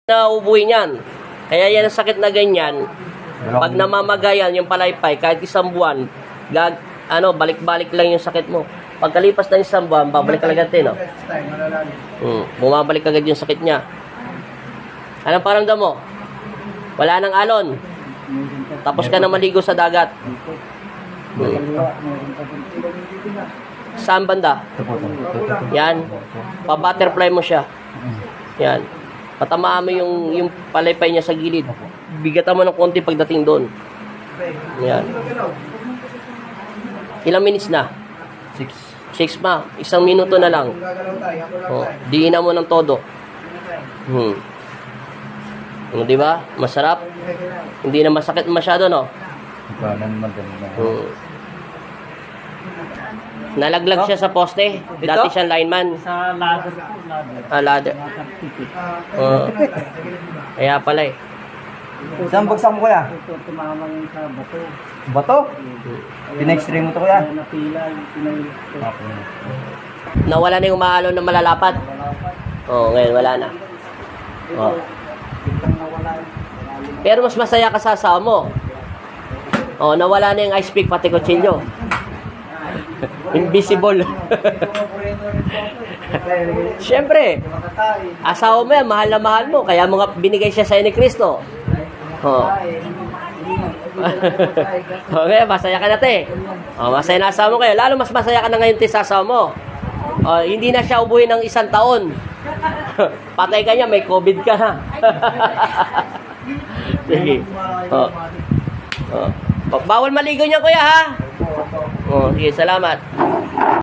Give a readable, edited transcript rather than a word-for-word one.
Naubuhin yan. Kaya yan ang sakit na ganyan. Pag namamagayan yung palaypay, kahit isang buwan, balik-balik lang yung sakit mo. Pagkalipas ng isang buwan, babalik ka agad no? Bumabalik agad yung sakit niya. Anong paramdam mo? Wala nang alon. Tapos ka na maligo sa dagat. Saan banda? Yan. Pa-butterfly mo siya. Yan. Patamaan mo yung palaypay niya sa gilid. Bigatan mo ng konti pagdating doon. Yan. Ilang minutes na? 6 pa. 1 minuto na lang. Diinan mo ng todo. Di ba? Masarap. Hindi na masakit masyado, no? Nalaglag siya sa poste. Dati siyang lineman. Sa ladder po, ladder. Ladder. Kaya pala eh. Saan bagsak mo kuya? Ito, tumama yung sa bato. Bato? Pina-extreme mo to kuya? Kaya napila, pinailip ko. Nawala na yung maalon na malalapat. Ngayon wala na. Pero mas masaya ka sa asawa mo. Nawala na yung ice pick pati kutsilyo. Invisible. Siyempre, asawa mo yan, mahal na mahal mo. Kaya mo nga binigay siya sa ni Kristo. Okay, masaya ka na te. Masaya na asawa mo kayo. Lalo mas masaya ka na ngayon te sa asawa mo. Hindi na siya ubuhin ng 1 taon. Patay ka niya, may COVID ka na. Sige. Bawal maligo niya kuya ha. Sige, salamat.